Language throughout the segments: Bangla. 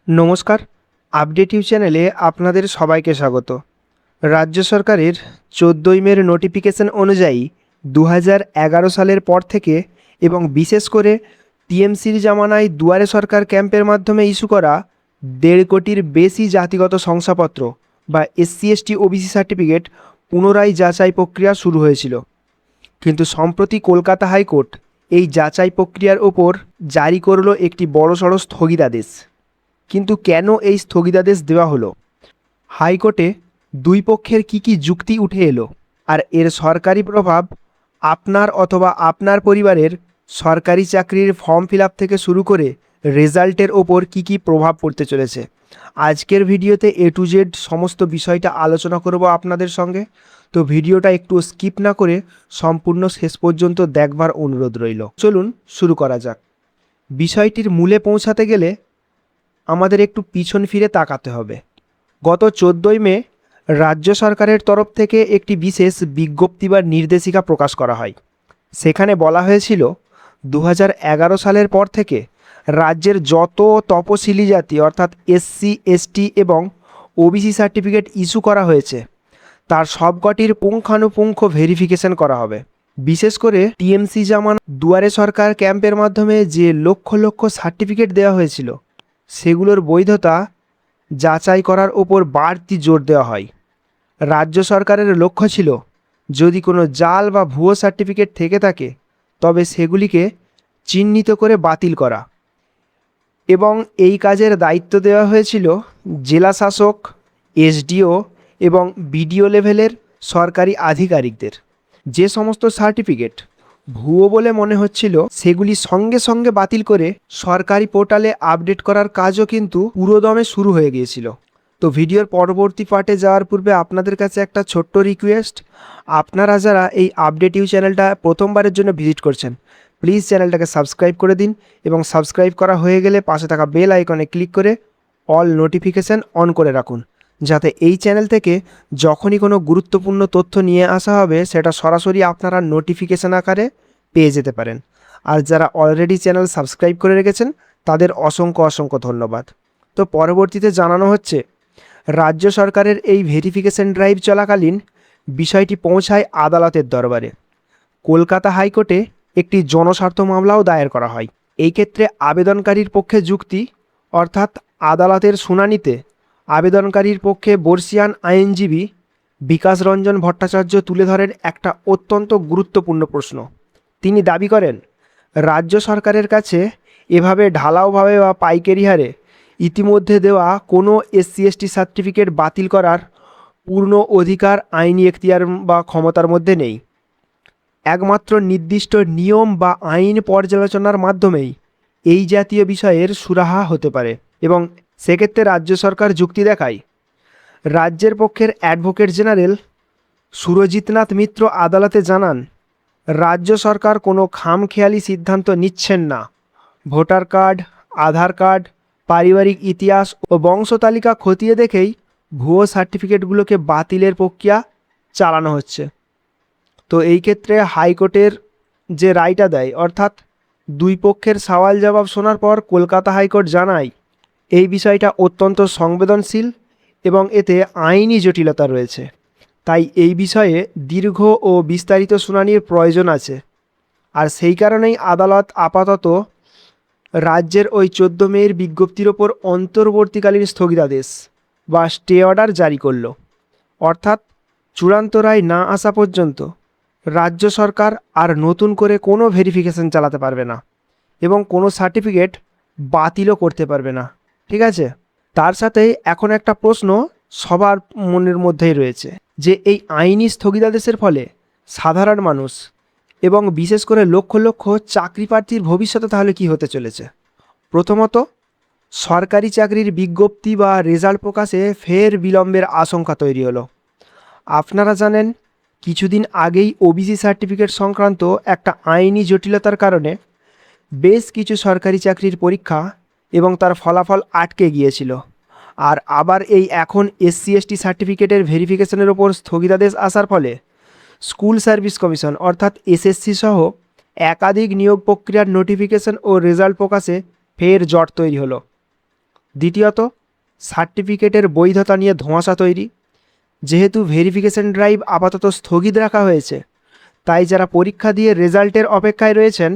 নমস্কার, আপডেট ইউ চ্যানেলে আপনাদের সবাইকে স্বাগত। রাজ্য সরকারের 14ই মের নোটিফিকেশন অনুযায়ী 2011 সালের পর থেকে এবং বিশেষ করে টিএমসির জামানায় দুয়ারে সরকার ক্যাম্পের মাধ্যমে ইস্যু করা 1.5 কোটির বেশি জাতিগত শংসাপত্র বা SC/ST ওবিসি সার্টিফিকেট পুনরায় যাচাই প্রক্রিয়া শুরু হয়েছিল। কিন্তু সম্প্রতি কলকাতা হাইকোর্ট এই যাচাই প্রক্রিয়ার ওপর জারি করল একটি বড়সড় স্থগিতাদেশ। কিন্তু কেন এই স্থগিতাদেশ দেওয়া হলো? হাইকোর্টে দুই পক্ষের কি যুক্তি উঠে এলো, আর এর সরকারি প্রভাব আপনার অথবা আপনার পরিবারের সরকারি চাকরির ফর্ম ফিল আপ থেকে শুরু করে রেজাল্টের ওপর কি প্রভাব পড়তে চলেছে, আজকের ভিডিওতে A to Z সমস্ত বিষয়টা আলোচনা করব আপনাদের সঙ্গে। তো ভিডিওটা একটু স্কিপ না করে সম্পূর্ণ শেষ পর্যন্ত দেখবার অনুরোধ রইল। চলুন শুরু করা যাক। বিষয়টির মূলে পৌঁছাতে গেলে আমাদের একটু পিছন ফিরে তাকাতে হবে। গত 14ই মে রাজ্য সরকারের তরফ থেকে একটি বিশেষ বিজ্ঞপ্তি বা নির্দেশিকা প্রকাশ করা হয়। সেখানে বলা হয়েছিল 2011 সালের পর থেকে রাজ্যের যত তপশিলি জাতি অর্থাৎ SC/ST এবং ওবিসি সার্টিফিকেট ইস্যু করা হয়েছে তার সবকটির পুঙ্খানুপুঙ্খ ভেরিফিকেশন করা হবে। বিশেষ করে টিএমসি জামান দুয়ারে সরকার ক্যাম্পের মাধ্যমে যে লক্ষ লক্ষ সার্টিফিকেট দেওয়া হয়েছিল সেগুলোর বৈধতা যাচাই করার ওপর বাড়তি জোর দেওয়া হয়। রাজ্য সরকারের লক্ষ্য ছিল যদি কোনো জাল বা ভুয়ো সার্টিফিকেট থেকে থাকে তবে সেগুলিকে চিহ্নিত করে বাতিল করা, এবং এই কাজের দায়িত্ব দেওয়া হয়েছিল জেলা শাসক, SDO এবং BDO লেভেলের সরকারি আধিকারিকদের। যে সমস্ত সার্টিফিকেট ভুয়ো বলে মনে হচ্ছিল সেগুলি সঙ্গে সঙ্গে বাতিল করে সরকারি পোর্টালে আপডেট করার কাজও কিন্তু পুরোদমে শুরু হয়ে গিয়েছিল। তো ভিডিওর পরবর্তী পার্টে যাওয়ার পূর্বে আপনাদের কাছে একটা ছোট্ট রিকোয়েস্ট, আপনারা যারা এই আপডেট ইউ চ্যানেলটা প্রথমবারের জন্য ভিজিট করছেন প্লিজ চ্যানেলটাকে সাবস্ক্রাইব করে দিন, এবং সাবস্ক্রাইব করা হয়ে গেলে পাশে থাকা বেল আইকনে ক্লিক করে অল নোটিফিকেশান অন করে রাখুন, যাতে এই চ্যানেল থেকে যখনই কোনো গুরুত্বপূর্ণ তথ্য নিয়ে আসা হবে সেটা সরাসরি আপনারা নোটিফিকেশান আকারে পেয়ে যেতে পারেন। আর যারা অলরেডি চ্যানেল সাবস্ক্রাইব করে রেখেছেন তাদের অসংখ্য ধন্যবাদ। তো পরবর্তীতে জানানো হচ্ছে রাজ্য সরকারের এই ভেরিফিকেশন ড্রাইভ চলাকালীন বিষয়টি পৌঁছায় আদালতের দরবারে। কলকাতা হাইকোর্টে একটি জনস্বার্থ মামলাও দায়ের করা হয়। এই ক্ষেত্রে আবেদনকারীর পক্ষে যুক্তি অর্থাৎ আদালতের শুনানিতে আবেদনকারীর পক্ষে বর্ষিয়ান আইনজীবী বিকাশ রঞ্জন ভট্টাচার্য তুলে ধরেন একটা অত্যন্ত গুরুত্বপূর্ণ প্রশ্ন। তিনি দাবি করেন রাজ্য সরকারের কাছে এভাবে ঢালাওভাবে বা পাইকারি হারে ইতিমধ্যে দেওয়া কোনো SC/ST সার্টিফিকেট বাতিল করার পূর্ণ অধিকার আইনি এখতিয়ার বা ক্ষমতার মধ্যে নেই। একমাত্র নির্দিষ্ট নিয়ম বা আইন পর্যালোচনার মাধ্যমেই এই জাতীয় বিষয়ের সুরাহা হতে পারে, এবং সেক্ষেত্রে রাজ্য সরকার যুক্তি দেখায়। রাজ্যের পক্ষের অ্যাডভোকেট জেনারেল সুরজিৎনাথ মিত্র আদালতে জানান রাজ্য সরকার কোনো খামখেয়ালি সিদ্ধান্ত নিচ্ছেন না। ভোটার কার্ড, আধার কার্ড, পারিবারিক ইতিহাস ও বংশতালিকা খতিয়ে দেখেই ভুয়ো সার্টিফিকেটগুলোকে বাতিলের প্রক্রিয়া চালানো হচ্ছে। তো এই ক্ষেত্রে হাইকোর্টের যে রায়টা দেয় অর্থাৎ দুই পক্ষের সওয়াল জবাব শোনার পর কলকাতা হাইকোর্ট জানায় এই বিষয়টা অত্যন্ত সংবেদনশীল এবং এতে আইনি জটিলতা রয়েছে, তাই এই বিষয়ে দীর্ঘ ও বিস্তারিত শুনানির প্রয়োজন আছে। আর সেই কারণেই আদালত আপাতত রাজ্যের ওই 14 মের বিজ্ঞপ্তির ওপর অন্তর্বর্তীকালীন স্থগিতাদেশ বা স্টে অর্ডার জারি করল। অর্থাৎ চূড়ান্ত রায় না আসা পর্যন্ত রাজ্য সরকার আর নতুন করে কোনো ভেরিফিকেশন চালাতে পারবে না এবং কোনো সার্টিফিকেট বাতিলও করতে পারবে না। ঠিক আছে, তার সাথে এখন একটা প্রশ্ন সবার মনের মধ্যেই রয়েছে যে এই আইনি স্থগিতাদেশের ফলে সাধারণ মানুষ এবং বিশেষ করে লক্ষ লক্ষ চাকরি প্রার্থীর ভবিষ্যতে তাহলে কি হতে চলেছে। প্রথমত, সরকারি চাকরির বিজ্ঞপ্তি বা রেজাল্ট প্রকাশে ফের বিলম্বের আশঙ্কা তৈরি হলো। আপনারা জানেন কিছুদিন আগেই ওবিসি সার্টিফিকেট সংক্রান্ত একটা আইনি জটিলতার কারণে বেশ কিছু সরকারি চাকরির পরীক্ষা এবং তার ফলাফল আটকে গিয়েছিল। আর আবার এই এখন SC/ST সার্টিফিকেটের ভেরিফিকেশনের ওপর স্থগিতাদেশ আসার ফলে স্কুল সার্ভিস কমিশন অর্থাৎ SSC সহ একাধিক নিয়োগ প্রক্রিয়ার নোটিফিকেশন ও রেজাল্ট প্রকাশে ফের জট তৈরি হলো। দ্বিতীয়ত, সার্টিফিকেটের বৈধতা নিয়ে ধোঁয়াশা তৈরি। যেহেতু ভেরিফিকেশন ড্রাইভ আপাতত স্থগিত রাখা হয়েছে, তাই যারা পরীক্ষা দিয়ে রেজাল্টের অপেক্ষায় রয়েছেন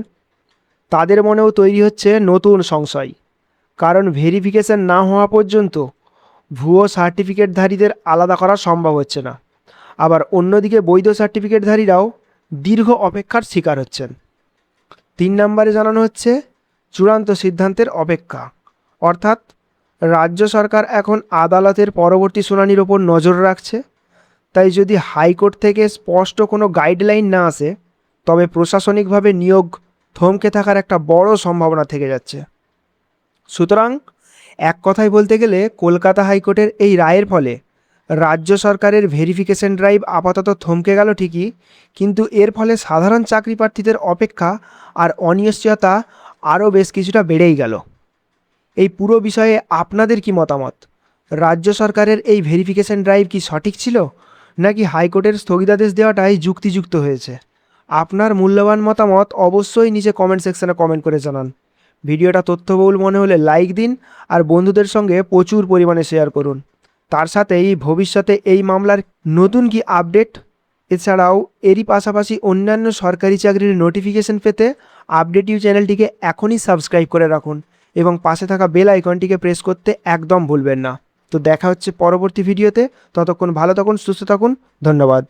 তাদের মনেও তৈরি হচ্ছে নতুন সংশয়। কারণ ভেরিফিকেশন না হওয়া পর্যন্ত ভুয়ো সার্টিফিকেটধারীদের আলাদা করা সম্ভব হচ্ছে না। আবার অন্যদিকে বৈধ সার্টিফিকেটধারীরাও দীর্ঘ অপেক্ষার শিকার হচ্ছেন। 3 নম্বরে জানানো হচ্ছে চূড়ান্ত সিদ্ধান্তের অপেক্ষা। অর্থাৎ রাজ্য সরকার এখন আদালতের পরবর্তী শুনানির ওপর নজর রাখছে। তাই যদি হাইকোর্ট থেকে স্পষ্ট কোনো গাইডলাইন না আসে, তবে প্রশাসনিকভাবে নিয়োগ থমকে থাকার একটা বড় সম্ভাবনা থেকে যাচ্ছে। সুতরাং এক কথায় বলতে গেলে কলকাতা হাইকোর্টের এই রায়ের ফলে রাজ্য সরকারের ভেরিফিকেশন ড্রাইভ আপাতত থমকে গেল ঠিকই, কিন্তু এর ফলে সাধারণ চাকরি প্রার্থীদের অপেক্ষা আর অনিশ্চয়তা আরও বেশ কিছুটা বেড়েই গেল। এই পুরো বিষয়ে আপনাদের কি মতামত? রাজ্য সরকারের এই ভেরিফিকেশন ড্রাইভ কি সঠিক ছিল, নাকি হাইকোর্টের স্থগিতাদেশ দেওয়াটাই যুক্তিযুক্ত হয়েছে? আপনার মূল্যবান মতামত অবশ্যই নিচে কমেন্ট সেকশনে কমেন্ট করে জানান। ভিডিওটা তথ্যবহুল মনে হলে লাইক দিন আর বন্ধুদের সঙ্গে প্রচুর পরিমাণে শেয়ার করুন। তার সাথেই ভবিষ্যতে এই মামলার নতুন কি আপডেট, এছাড়াও এরই পাশাপাশি অন্যান্য সরকারি চাকরির নোটিফিকেশন পেতে আপডেট ইউ চ্যানেলটিকে এখনই সাবস্ক্রাইব করে রাখুন এবং পাশে থাকা বেল আইকনটিকে প্রেস করতে একদম ভুলবেন না। তো দেখা হচ্ছে পরবর্তী ভিডিওতে। ততক্ষণ ভালো থাকুন, সুস্থ থাকুন। ধন্যবাদ।